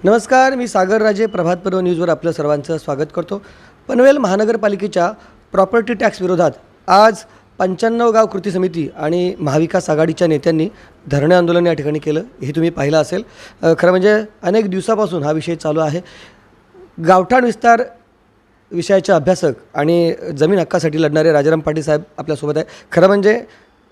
नमस्कार, मी सागर राजे. प्रभात पर्व न्यूजवर आपलं सर्वांचं स्वागत करतो. पनवेल महानगरपालिकेच्या प्रॉपर्टी टॅक्स विरोधात आज 95 गाव कृती समिती आणि महाविकास आघाडीच्या नेत्यांनी धरणे आंदोलन या ठिकाणी केलं. हे तुम्ही पाहिलं असेल. खरं म्हणजे अनेक दिवसापासून हा विषय चालू आहे. गावठाण विस्तार विषयाचे अभ्यासक आणि जमीन हक्कासाठी लढणारे राजाराम पाटील साहेब आपल्यासोबत आहे. खरं म्हणजे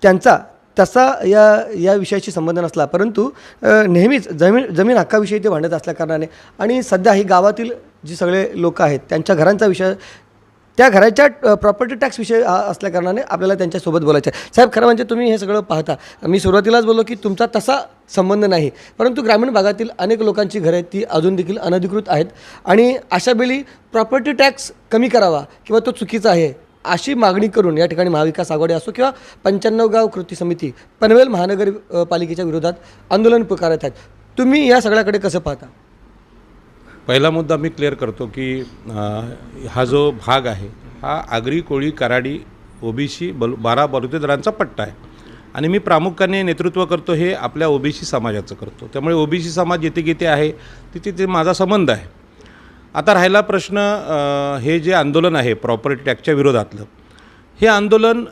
त्यांचा तसा या विषयाशी संबंध नसला, परंतु नेहमीच जमीन हक्काविषयी ते भांडत असल्याकारणाने आणि सध्या ही गावातील जी सगळे लोक आहेत त्यांच्या घरांचा विषय, त्या घराच्या प्रॉपर्टी टॅक्स विषय असल्याकारणाने आपल्याला त्यांच्यासोबत बोलायचं आहे. साहेब, खरं म्हणजे तुम्ही हे सगळं पाहता. मी सुरुवातीलाच बोललो की तुमचा तसा संबंध नाही, परंतु ग्रामीण भागातील अनेक लोकांची घरं आहेत ती अजून देखील अनधिकृत आहेत आणि अशावेळी प्रॉपर्टी टॅक्स कमी करावा किंवा तो चुकीचा आहे अशी मागणी करून या ठिकाणी महाविकास आघाडी असो किंवा 95 गाव कृती समिती पनवेल महानगरपालिकेच्या विरोधात आंदोलन पुकारत आहेत. तुम्ही या सगळ्याकडे कसं पाहता? पहिला मुद्दा मी क्लिअर करतो की हा जो भाग आहे हा आगरी, कोळी, कराडी, ओबीसी 12 बलुतेदारांचा पट्टा आहे आणि मी प्रामुख्याने नेतृत्व करतो हे आपल्या ओबीसी समाजाचं करतो. त्यामुळे ओबीसी समाज जिथे जिथे आहे तिथे माझा संबंध आहे. आता राहिला प्रश्न, हे जे आंदोलन आहे प्रॉपर्टी टॅक्सच्या विरोधातलं, हे आंदोलन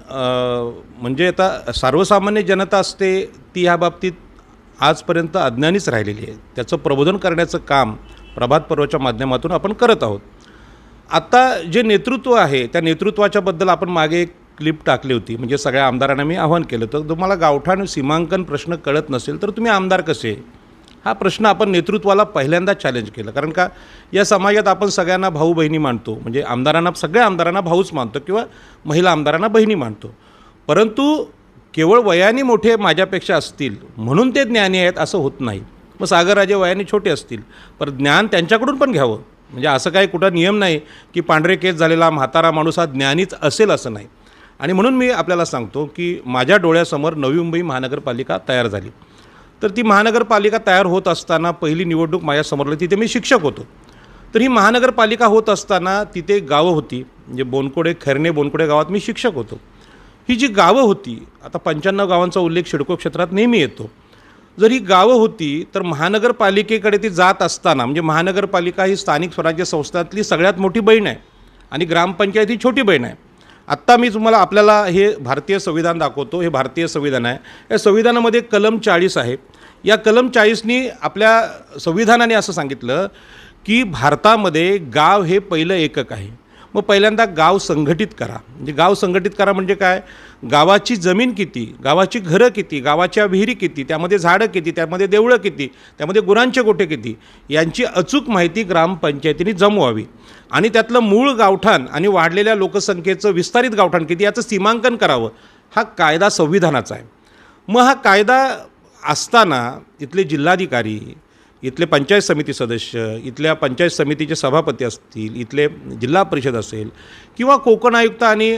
म्हणजे आता सर्वसामान्य जनता असते ती ह्या बाबतीत आजपर्यंत अज्ञानीच राहिलेली आहे. त्याचं प्रबोधन करण्याचं काम प्रभात पर्वाच्या माध्यमातून आपण करत आहोत. आता जे नेतृत्व आहे त्या नेतृत्वाच्याबद्दल आपण मागे एक क्लिप टाकली होती. म्हणजे सगळ्या आमदारांना मी आवाहन केलं तर तुम्हाला गावठाण सीमांकन प्रश्न कळत नसेल तर तुम्ही आमदार कसे, हा प्रश्न आपण नेतृत्वाला पहिल्यांदा चॅलेंज केलं. कारण का या समाजात आपण सगळ्यांना भाऊ बहिणी मानतो, म्हणजे आमदारांना, सगळ्या आमदारांना भाऊच मानतो किंवा महिला आमदारांना बहिणी मानतो. परंतु केवळ वयाने मोठे माझ्यापेक्षा असतील म्हणून ते ज्ञानी आहेत असं होत नाही. मग सागरराजे वयाने छोटे असतील पण ज्ञान त्यांच्याकडून पण घ्यावं. म्हणजे असं काही कुठं नियम नाही की पांढरे केस झालेला म्हातारा माणूस हा ज्ञानीच असेल असं नाही. आणि म्हणून मी आपल्याला सांगतो की माझ्या डोळ्यासमोर नवी मुंबई महानगरपालिका तयार झाली. तर ती महानगरपालिका तयार होत असताना पहिली निवडणूक माझ्यासमोर, तिथे मी शिक्षक होतो. तर ही महानगरपालिका होत असताना तिथे गावं होती, म्हणजे बोनकोडे, खैरणे बोनकोडे गावात मी शिक्षक होतो. ही जी गावं होती, आता 95 गावांचा उल्लेख सिडको क्षेत्रात नेहमी येतो. जर ही गावं होती तर महानगरपालिकेकडे ती जात असताना, म्हणजे महानगरपालिका ही स्थानिक स्वराज्य संस्थातली सगळ्यात मोठी बहीण आहे आणि ग्रामपंचायत ही छोटी बहीण आहे. आत्ता मी आपल्याला हे भारतीय संविधान दाखवतो. हे भारतीय संविधान आहे. या संविधानामध्ये कलम 40 आहे. या कलम 40नी आपल्या संविधानाने असं सांगितलं की भारतामध्ये गाव हे पहिलं एकक आहे. मग पहिल्यांदा गाव संघटित करा. म्हणजे गाव संघटित करा म्हणजे काय? गावाची जमीन किती, गावाची घरं किती, गावाच्या विहिरी किती, त्यामध्ये झाडं किती, त्यामध्ये देवळं किती, त्यामध्ये गुरांचे गोठे किती, यांची अचूक माहिती ग्रामपंचायतीने जमवावी आणि त्यातलं मूळ गावठाण आणि वाढलेल्या लोकसंख्येचं विस्तारित गावठाण किती याचं सीमांकन करावं. हा कायदा संविधानाचा आहे. मग हा कायदा असताना इथले जिल्हाधिकारी, इथले पंचायत समिती सदस्य, इथल्या पंचायत समितीचे सभापती असतील, इथले जिल्हा परिषद असेल किंवा कोकण आयुक्त आणि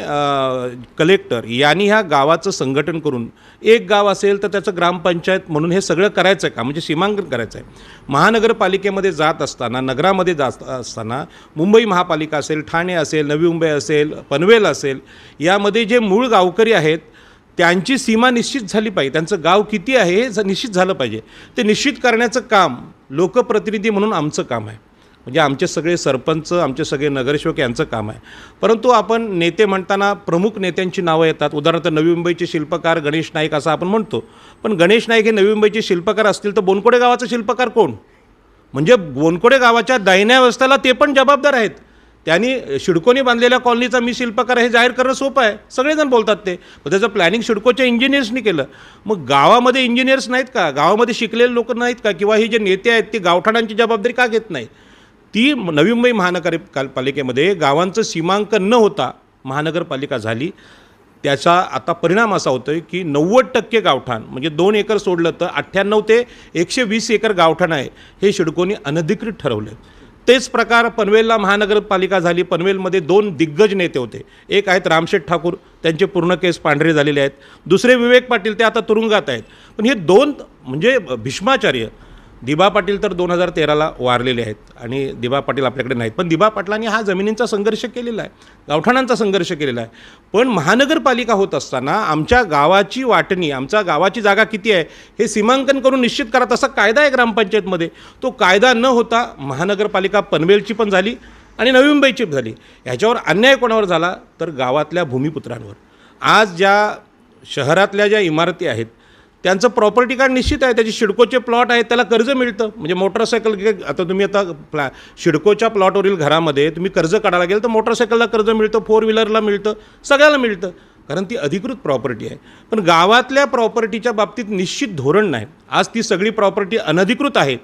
कलेक्टर यांनी ह्या गावाचं संघटन करून, एक गाव असेल तर त्याचं ग्रामपंचायत म्हणून हे सगळं करायचं आहे का, म्हणजे सीमांकन करायचं आहे. महानगरपालिकेमध्ये जात असताना, नगरामध्ये जात असताना मुंबई महापालिका असेल, ठाणे असेल, नवी मुंबई असेल, पनवेल असेल, यामध्ये जे मूळ गावकरी आहेत त्यांची सीमा निश्चित झाली पाहिजे. त्यांचं गाव किती आहे हे निश्चित झालं पाहिजे. ते निश्चित करण्याचं काम लोकप्रतिनिधी म्हणून आमचं काम आहे. म्हणजे आमचे सगळे सरपंच, आमचे सगळे नगरसेवक यांचं काम आहे. परंतु आपण नेते म्हणताना प्रमुख नेत्यांची नावं येतात. उदाहरणार्थ नवी मुंबईचे शिल्पकार गणेश नाईक असं आपण म्हणतो. पण गणेश नाईक हे नवी मुंबईचे शिल्पकार असतील तर बोनकोडे गावाचा शिल्पकार कोण? म्हणजे बोनकोडे गावाच्या दैन्यावस्थेला ते पण जबाबदार आहेत. त्यांनी सिडकोने बांधलेल्या कॉलनीचा मी शिल्पकार हे जाहीर करणं सोपं आहे. सगळेजण बोलतात ते. मग त्याचं प्लॅनिंग सिडकोच्या इंजिनियर्सनी केलं. मग गावामध्ये इंजिनियर्स नाहीत का? गावामध्ये शिकलेले लोक नाहीत का? किंवा ही जे नेते आहेत ते गावठाणांची जबाबदारी का घेत नाही? ती नवी मुंबई महानगरपालिकेमध्ये गावांचं सीमांकन न होता महानगरपालिका झाली. त्याचा आता परिणाम असा होतो आहे की 90% गावठाण, म्हणजे 2 एकर सोडलं तर 98 ते 120 एकर गावठाण आहे हे सिडकोने अनधिकृत ठरवलं. तेच प्रकार पनवेलला महानगरपालिका झाली. पनवेलमध्ये 2 दिग्गज नेते होते. एक आहेत रामशेठ ठाकूर, त्यांचे पूर्ण केस पांढरे झालेले आहेत. दुसरे विवेक पाटील, ते आता तुरुंगात आहेत. पण हे 2 म्हणजे भीष्माचार्य, दिबा पाटील तर 2013ला वारलेले आहेत आणि दिबा पाटील आपल्याकडे नाहीत, पण दिबा पाटलांनी हा जमिनींचा संघर्ष केलेला आहे, गावठाणांचा संघर्ष केलेला आहे. पण महानगरपालिका होत असताना आमच्या गावाची वाटणी, आमच्या गावाची जागा किती आहे हे सीमांकन करून निश्चित करा, तसा कायदा आहे ग्रामपंचायतमध्ये. तो कायदा न होता महानगरपालिका पनवेलची पण झाली आणि नवी मुंबईची झाली. ह्याच्यावर अन्याय कोणावर झाला तर गावातल्या भूमिपुत्रांवर. आज ज्या शहरातल्या ज्या इमारती आहेत त्यांचं प्रॉपर्टी कार्ड निश्चित आहे, त्याचे शिडकोचे प्लॉट आहेत, त्याला कर्ज मिळतं. म्हणजे मोटरसायकल आता तुम्ही शिडकोच्या प्लॉटवरील घरामध्ये तुम्ही कर्ज काढायला गेलं तर मोटरसायकलला कर्ज मिळतं, 4 व्हीलरला मिळतं, सगळ्याला मिळतं, कारण ती अधिकृत प्रॉपर्टी आहे. पण गावातल्या प्रॉपर्टीच्या बाबतीत निश्चित धोरण नाही. आज ती सगळी प्रॉपर्टी अनधिकृत आहे.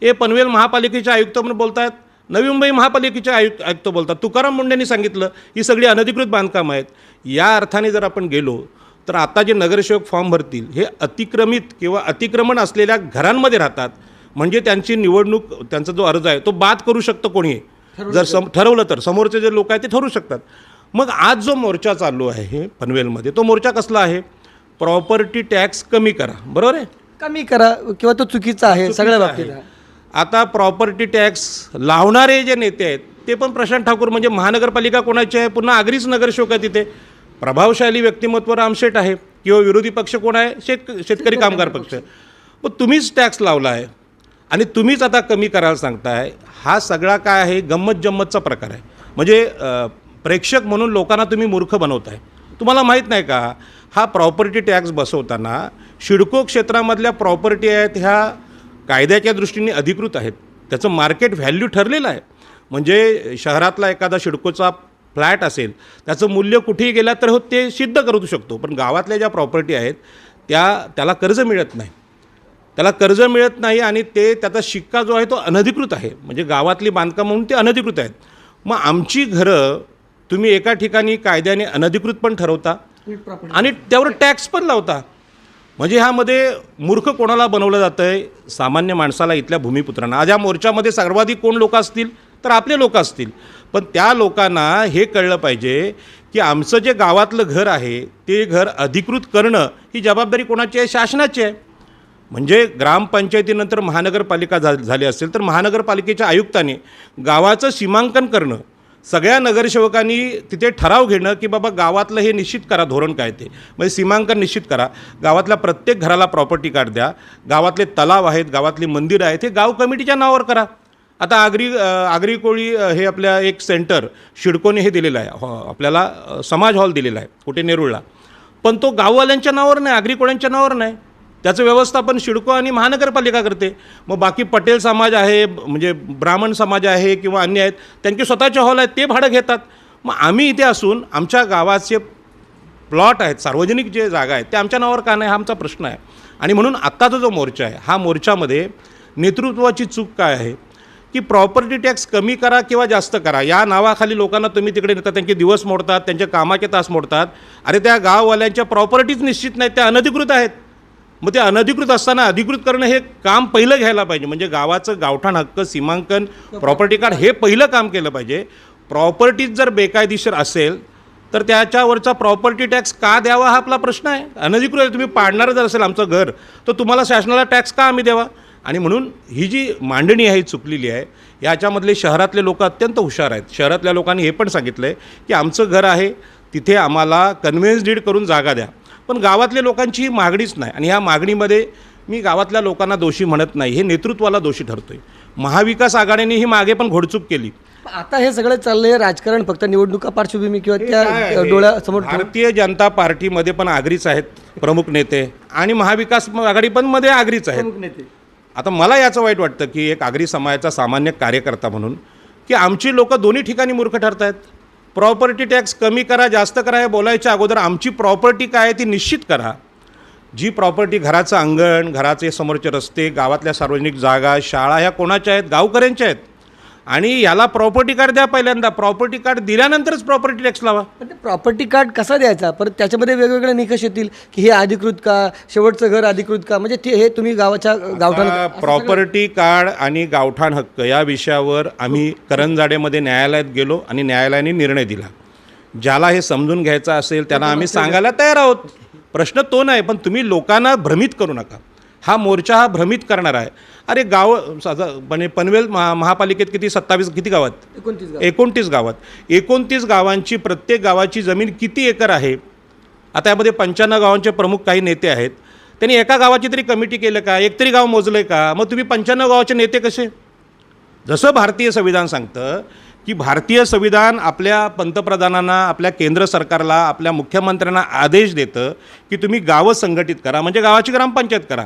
हे पनवेल महापालिकेचे आयुक्त म्हणून बोलत आहेत, नवी मुंबई महापालिकेचे आयुक्त बोलतात, तुकाराम मुंडेंनी सांगितलं ही सगळी अनधिकृत बांधकामं आहेत. या अर्थाने जर आपण गेलो तर आता जे नगरसेवक फॉर्म भरतील हे अतिक्रमित किंवा अतिक्रमण असलेल्या घरांमध्ये राहतात. म्हणजे त्यांची निवडणूक, त्यांचा जो अर्ज आहे तो बाद करू शकतं कोणी, जर ठरवलं तर समोरचे जे लोक आहेत ते ठरवू शकतात. मग आज जो मोर्चा चालू आहे पनवेलमध्ये, तो मोर्चा कसला आहे? प्रॉपर्टी टॅक्स कमी करा, बरोबर आहे, कमी करा किंवा तो चुकीचा आहे सगळ्या बाबतीत. आता प्रॉपर्टी टॅक्स लावणारे जे नेते आहेत ते पण प्रशांत ठाकूर, म्हणजे महानगरपालिका कोणाची आहे, पुन्हा आगरीच नगरसेवक आहे, तिथे प्रभावशाली व्यक्तिमत्व रामशेठ आहे, किंवा विरोधी पक्ष कोण आहे, शेतकरी कामगार पक्ष. मग तुम्हीच टॅक्स लावला आहे आणि तुम्हीच आता कमी करायला सांगताय. हा सगळा काय आहे, गंमत जम्मतचा प्रकार आहे. म्हणजे प्रेक्षक म्हणून लोकांना तुम्ही मूर्ख बनवताय. तुम्हाला माहीत नाही का, हा प्रॉपर्टी टॅक्स बसवताना शिडको क्षेत्रामधल्या प्रॉपर्टी आहेत ह्या कायद्याच्या दृष्टीने अधिकृत आहेत, त्याचं मार्केट व्हॅल्यू ठरलेलं आहे. म्हणजे शहरातला एखादा शिडकोचा फ्लॅट असेल त्याचं मूल्य कुठेही गेला तर हो ते सिद्ध करू शकतो. पण गावातल्या ज्या प्रॉपर्टी आहेत त्याला कर्ज मिळत नाही, त्याला कर्ज मिळत नाही आणि त्याचा शिक्का जो आहे तो अनधिकृत आहे. म्हणजे गावातली बांधकाम म्हणून ते अनधिकृत आहेत. मग आमची घरं तुम्ही एका ठिकाणी कायद्याने अनधिकृत पण ठरवता आणि त्यावर टॅक्स पण लावता. म्हणजे ह्यामध्ये मूर्ख कोणाला बनवलं जातं आहे? सामान्य माणसाला, इथल्या भूमिपुत्रांना. आज या मोर्चामध्ये सर्वाधिक कोण लोक असतील तर आपले लोक असतील. पण त्या लोकांना हे कळलं पाहिजे की आमचं जे गावातलं घर आहे ते घर अधिकृत करणं ही जबाबदारी कोणाची आहे? शासनाची आहे. म्हणजे ग्रामपंचायतीनंतर महानगरपालिका झाली असेल तर महानगरपालिकेच्या आयुक्ताने गावाचं सीमांकन करणं, सगळ्या नगरसेवकांनी तिथे ठराव घेणं की बाबा गावातलं हे निश्चित करा, धोरण काय ते, म्हणजे सीमांकन निश्चित करा, गावातल्या प्रत्येक घराला प्रॉपर्टी कार्ड द्या, गावातले तलाव आहेत, गावातली मंदिरं आहेत हे गाव कमिटीच्या नावावर करा. आता आगरी कोळी हे आपल्या एक सेंटर शिडकोने हे दिलेलं आहे, आपल्याला समाज हॉल दिलेला आहे कुठे नेरूळला, पण तो गाववाल्यांच्या नावावर नाही, आगरी कोळ्यांच्या नावावर नाही. त्याचं व्यवस्थापन शिडको आणि महानगरपालिका करते. मग बाकी पटेल समाज आहे, म्हणजे ब्राह्मण समाज आहे किंवा अन्य आहेत, त्यांचे स्वतःचे हॉल आहेत, ते भाडं घेतात. मग आम्ही इथे असून आमच्या गावाचे प्लॉट आहेत, सार्वजनिक जे जागा आहेत ते आमच्या नावावर का नाही, हा आमचा प्रश्न आहे. आणि म्हणून आत्ताचा जो मोर्चा आहे, हा मोर्चामध्ये नेतृत्वाची चूक काय आहे की प्रॉपर्टी टॅक्स कमी करा किंवा जास्त करा या नावाखाली लोकांना तुम्ही तिकडे नेतात, त्यांचे दिवस मोडतात, त्यांच्या कामाचे तास मोडतात. अरे त्या गाववाल्यांच्या प्रॉपर्टीज निश्चित नाहीत, त्या अनधिकृत आहेत. मग ते अनधिकृत असताना अधिकृत करणं हे काम पहिलं घ्यायला पाहिजे. म्हणजे गावाचं गावठाण हक्क, सीमांकन, प्रॉपर्टी कार्ड हे पहिलं काम केलं पाहिजे. प्रॉपर्टीज जर बेकायदेशीर असेल तर त्याच्यावरचा प्रॉपर्टी टॅक्स का द्यावा हा आपला प्रश्न आहे. अनधिकृत आहे, तुम्ही पाडणारं जर असेल आमचं घर तर तुम्हाला शासनाला टॅक्स का आम्ही द्यावा. आणि म्हणून ही जी मांडणी आहे ही चुकलेली आहे. याच्यामधले शहरातले लोक अत्यंत हुशार आहेत. शहरातल्या लोकांनी हे पण सांगितलं आहे की आमचं घर आहे तिथे आम्हाला कन्व्हेन्स डीड करून जागा द्या. पण गावातल्या लोकांची ही मागणीच नाही. आणि ह्या मागणीमध्ये मी गावातल्या लोकांना दोषी म्हणत नाही, हे नेतृत्वाला दोषी ठरतो आहे. महाविकास आघाडीने ही मागे पण घोडचूक केली. आता हे सगळं चाललंय राजकारण फक्त निवडणुका पार्श्वभूमी किंवा त्या डोळ्यासमोर. भारतीय जनता पार्टीमध्ये पण आगरीच आहेत प्रमुख नेते आणि महाविकास आघाडी पण मध्ये आगरीच आहेत. आता मला याचं वाईट वाटतं की एक आगरी समाजाचा सामान्य कार्यकर्ता म्हणून की आमची लोक दोन्ही ठिकाणी मूर्ख ठरत आहेत. प्रॉपर्टी टॅक्स कमी करा, जास्त करा हे बोलायच्या अगोदर आमची प्रॉपर्टी काय आहे ती निश्चित करा. जी प्रॉपर्टी, घराचं अंगण, घराचे समोरचे रस्ते, गावातल्या सार्वजनिक जागा, शाळा ह्या कोणाच्या आहेत? गावकऱ्यांच्या आहेत. आणि याला प्रॉपर्टी कार्ड द्या पहिल्यांदा. प्रॉपर्टी कार्ड दिल्यानंतरच प्रॉपर्टी टॅक्स लावा. पण ते प्रॉपर्टी कार्ड कसा द्यायचा? परत त्याच्यामध्ये वेगवेगळे निकष येतील की हे अधिकृत का, शेवटचं घर अधिकृत का, म्हणजे ते हे तुम्ही गावाच्या गावठाण प्रॉपर्टी कार्ड आणि गावठाण हक्क या विषयावर आम्ही करंजाडेमध्ये न्यायालयात गेलो आणि न्यायालयाने निर्णय दिला. ज्याला हे समजून घ्यायचं असेल त्यांना आम्ही सांगायला तयार आहोत. प्रश्न तो नाही, पण तुम्ही लोकांना भ्रमित करू नका. हा मोर्चा हा भ्रमित करणारा आहे. अरे गाव म्हणजे पनवेल महापालिकेत किती 27 किती गावात 29 गावात 29 गावांची प्रत्येक गावाची जमीन किती एकर आहे. आता यामध्ये 95 गावांचे प्रमुख काही नेते आहेत. त्यांनी एका गावाची तरी कमिटी केलं का, एक तरी गाव मोजलं आहे का. मग तुम्ही 95 गावाचे नेते कसे. जसं भारतीय संविधान सांगतं की भारतीय संविधान आपल्या पंतप्रधानांना, आपल्या केंद्र सरकारला, आपल्या मुख्यमंत्र्यांना आदेश देतं की तुम्ही गावं संघटित करा, म्हणजे गावाची ग्रामपंचायत करा.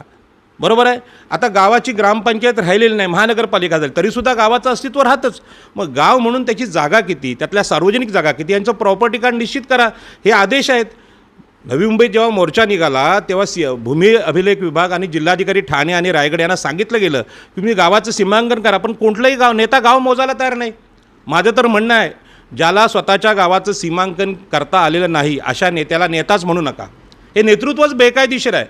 बरोबर आहे. आता गावाची ग्रामपंचायत राहिलेली नाही, महानगरपालिका झाली, तरीसुद्धा गावाचं अस्तित्व राहतंच. मग गाव म्हणून त्याची जागा किती, त्यातल्या सार्वजनिक जागा किती, यांचं प्रॉपर्टी कार्ड निश्चित करा, हे आदेश आहेत. नवी मुंबईत जेव्हा मोर्चा निघाला तेव्हा भूमी अभिलेख विभाग आणि जिल्हाधिकारी ठाणे आणि रायगड यांना सांगितलं गेलं की तुम्ही गावाचं सीमांकन करा, पण कोणतंही नेता गाव मोजायला तयार नाही. माझं तर म्हणणं आहे, ज्याला स्वतःच्या गावाचं सीमांकन करता आलेलं नाही अशा नेत्याला नेताच म्हणू नका. हे नेतृत्वच बेकायदेशीर आहे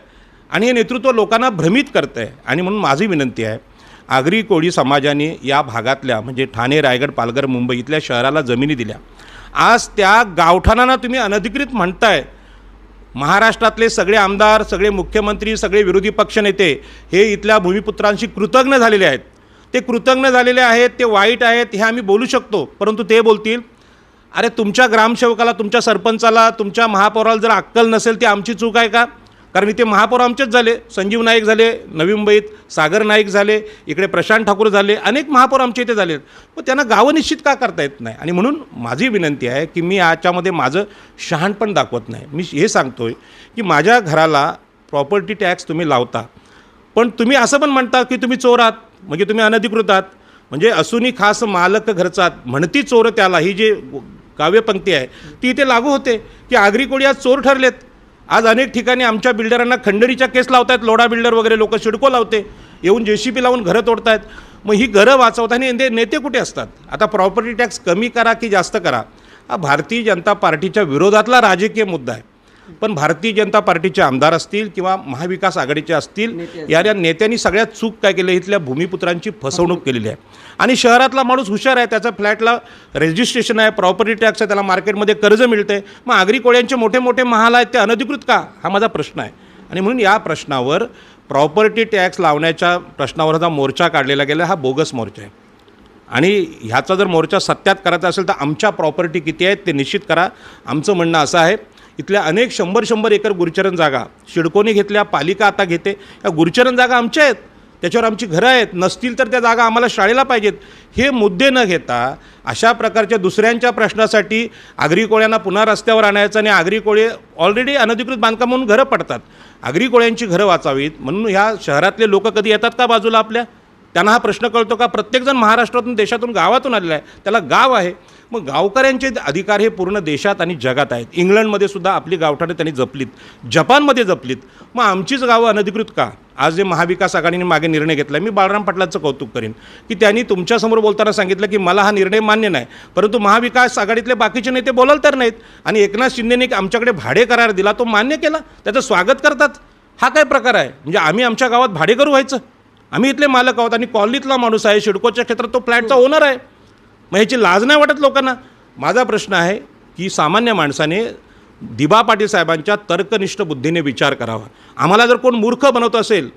आणि हे नेतृत्व लोकांना भ्रमित करतं आहे. आणि म्हणून माझी विनंती आहे, आगरी कोळी समाजाने या भागातल्या म्हणजे ठाणे, रायगड, पालघर, मुंबई इथल्या शहराला जमिनी दिल्या. आज त्या गावठाणांना तुम्ही अनधिकृत म्हणताय. महाराष्ट्रातले सगळे आमदार, सगळे मुख्यमंत्री, सगळे विरोधी पक्षनेते हे इथल्या भूमिपुत्रांशी कृतज्ञ झालेले आहेत. ते कृतज्ञ झालेले आहेत, ते वाईट आहेत हे आम्ही बोलू शकतो, परंतु ते बोलतील अरे तुमच्या ग्रामसेवकाला, तुमच्या सरपंचाला, तुमच्या महापौराला जर अक्कल नसेल ती आमची चूक आहे का. कारण इथे महापौर आमचेच झाले, संजीव नाईक झाले नवी मुंबईत, सागर नाईक झाले, इकडे प्रशांत ठाकूर झाले, अनेक महापौर आमच्या इथे झाले. मग त्यांना गावं निश्चित का करता येत नाही. आणि म्हणून माझी विनंती आहे की मी याच्यामध्ये माझं शहाणपण दाखवत नाही. मी हे सांगतो आहे की माझ्या घराला प्रॉपर्टी टॅक्स तुम्ही लावता, पण तुम्ही असं पण म्हणता की तुम्ही चोर आहात, म्हणजे तुम्ही अनधिकृत आहात. म्हणजे असूनही खास मालक घरचा म्हणती चोर त्याला, ही जी काव्यपंक्ती आहे ती इथे लागू होते की आगरी कोळी आज चोर ठरलेत. आज अनेक ठिकाणी आमच्या बिल्डरांना खंडणीच्या केस लावत आहेत. लोढा बिल्डर वगैरे लोक सिडको लावते, येऊन JCB लावून घरं तोडतायत. मग ही घरं वाचवताना नेते कुठे असतात. आता प्रॉपर्टी टॅक्स कमी करा की जास्त करा हा भारतीय जनता पार्टीच्या विरोधातला राजकीय मुद्दा आहे. पण भारतीय जनता पार्टीचे आमदार असतील किंवा महाविकास आघाडीचे असतील, या नेत्यांनी सगळ्यात चूक काय केली, इथल्या भूमिपुत्रांची फसवणूक केलेली आहे. आणि शहरातला माणूस हुशार आहे, त्याचा फ्लॅटला रजिस्ट्रेशन आहे, प्रॉपर्टी टॅक्स आहे, त्याला मार्केटमध्ये कर्ज मिळते. मग आगरी कोळ्यांचे मोठे मोठे महाल आहेत ते अनधिकृत का, हा माझा प्रश्न आहे. आणि म्हणून या प्रश्नावर, प्रॉपर्टी टॅक्स लावण्याच्या प्रश्नावर हा मोर्चा काढलेला गेला, हा बोगस मोर्चा आहे. आणि ह्याचा जर मोर्चा सत्यात करायचा असेल तर आमच्या प्रॉपर्टी किती आहेत ते निश्चित करा. आमचं म्हणणं असं आहे, इथल्या अनेक 100 एकर गुरुचरण जागा सिडकोने घेतल्या, पालिका आता घेते. या गुरुचरण जागा आमच्या आहेत, त्याच्यावर आमची घरं आहेत, नसतील तर त्या जागा आम्हाला शाळेला पाहिजेत. हे मुद्दे न घेता अशा प्रकारच्या दुसऱ्यांच्या प्रश्नासाठी आगरी कोळ्यांना पुन्हा रस्त्यावर आणायचं आणि आगरी कोळी ऑलरेडी अनधिकृत बांधकाम म्हणून घरं पडतात. आगरी कोळ्यांची घरं वाचावीत म्हणून ह्या शहरातले लोक कधी येतात का बाजूला आपल्या. त्यांना हा प्रश्न कळतो का. प्रत्येकजण महाराष्ट्रातून, देशातून, गावातून आलेला आहे, त्याला गाव आहे. मग गावकऱ्यांचे अधिकार हे पूर्ण देशात आणि जगात आहेत. इंग्लंडमध्ये सुद्धा आपली गावठाणे त्यांनी जपलीत, जपानमध्ये जपलीत. मग आमचीच गावं अनधिकृत का. आज जे महाविकास आघाडीने मागे निर्णय घेतला, मी बाळराम पाटलांचं कौतुक करेन की त्यांनी तुमच्यासमोर बोलताना सांगितलं की मला हा निर्णय मान्य नाही, परंतु महाविकास आघाडीतले बाकीचे नेते बोलायला तर नाहीत. आणि एकनाथ शिंदेने आमच्याकडे भाडे करार दिला, तो मान्य केला, त्याचं स्वागत करतात. हा काय प्रकार आहे. म्हणजे आम्ही आमच्या गावात भाडेकरू व्हायचं. आम्ही इथले मालक आहोत आणि कॉलनीतला माणूस आहे, सिडकोच्या क्षेत्रात तो फ्लॅटचा ओनर आहे. मग ह्याची लाज नाही वाटत लोकांना. माझा प्रश्न आहे की सामान्य माणसाने दिबा पाटील साहेबांच्या तर्कनिष्ठ बुद्धीने विचार करावा. आम्हाला जर कोण मूर्ख बनवत असेल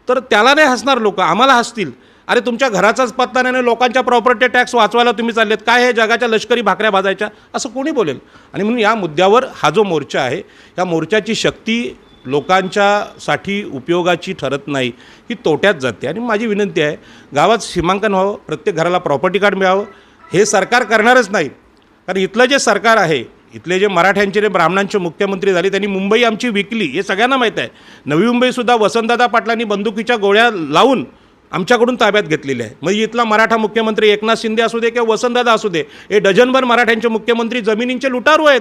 तर त्याला नाही हसणार लोक, आम्हाला हसतील. अरे तुमच्या घराचाच पत्ता नाही, लोकांच्या प्रॉपर्टी टॅक्स वाचवायला तुम्ही चाललेत काय, हे जगाच्या लष्करी भाकऱ्या भाजायच्या, असं कोणी बोलेल. आणि म्हणून या मुद्द्यावर हा जो मोर्चा आहे, या मोर्चाची शक्ती लोकांच्यासाठी उपयोगाची ठरत नाही, ही तोट्यात जाते. आणि माझी विनंती आहे, गावात सीमांकन व्हावं, प्रत्येक घराला प्रॉपर्टी कार्ड मिळावं. हे सरकार करणारच नाही, कारण इथलं जे सरकार आहे, इथले जे मराठ्यांचे जे ब्राह्मणांचे मुख्यमंत्री झाले, त्यांनी मुंबई आमची विकली, हे सगळ्यांना माहीत आहे. नवी मुंबईसुद्धा वसंतदादा पाटलांनी बंदुकीच्या गोळ्या लावून आमच्याकडून ताब्यात घेतलेली आहे. म्हणजे इथला मराठा मुख्यमंत्री एकनाथ शिंदे असू दे किंवा वसंतदादा असू दे, हे डझनभर मराठ्यांचे मुख्यमंत्री जमिनींचे लुटारू आहेत.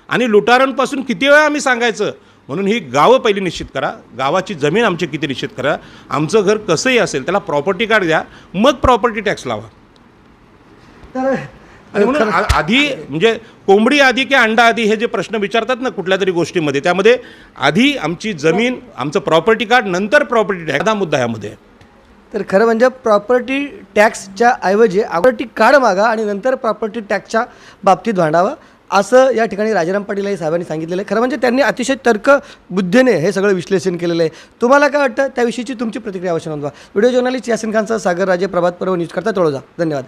आणि लुटारांपासून किती वेळा आम्ही सांगायचं. म्हणून ही गावं पहिली निश्चित करा, गावाची जमीन आमची किती निश्चित करा. आमचं घर कसंही असेल त्याला प्रॉपर्टी कार्ड द्या, मग प्रॉपर्टी टॅक्स लावा. आणि म्हणून आधी म्हणजे कोंबडी आधी की अंडा आधी हे जे प्रश्न विचारतात ना कुठल्या तरी गोष्टीमध्ये, त्यामध्ये आधी आमची जमीन, आमचं प्रॉपर्टी कार्ड, नंतर प्रॉपर्टी टॅक्स हा मुद्दा यामध्ये आहे. तर खरं म्हणजे प्रॉपर्टी टॅक्सच्या ऐवजी प्रॉपर्टी कार्ड मागा आणि नंतर प्रॉपर्टी टॅक्सच्या बाबतीत भांडावं. असं या ठिकाणी राजाराम पाटील या साहेबांनी सांगितलेलं आहे. खरं म्हणजे त्यांनी अतिशय तर्कबुद्धीने हे सगळं विश्लेषण केलेलं आहे. तुम्हाला काय वाटतं त्याविषयीची तुमची प्रतिक्रिया अवश्य नोंदवा. व्हिडिओ जर्नलिस्ट यासिन खानसह सागर राजे, प्रभात पर्व न्यूज करता तळोजा. धन्यवाद.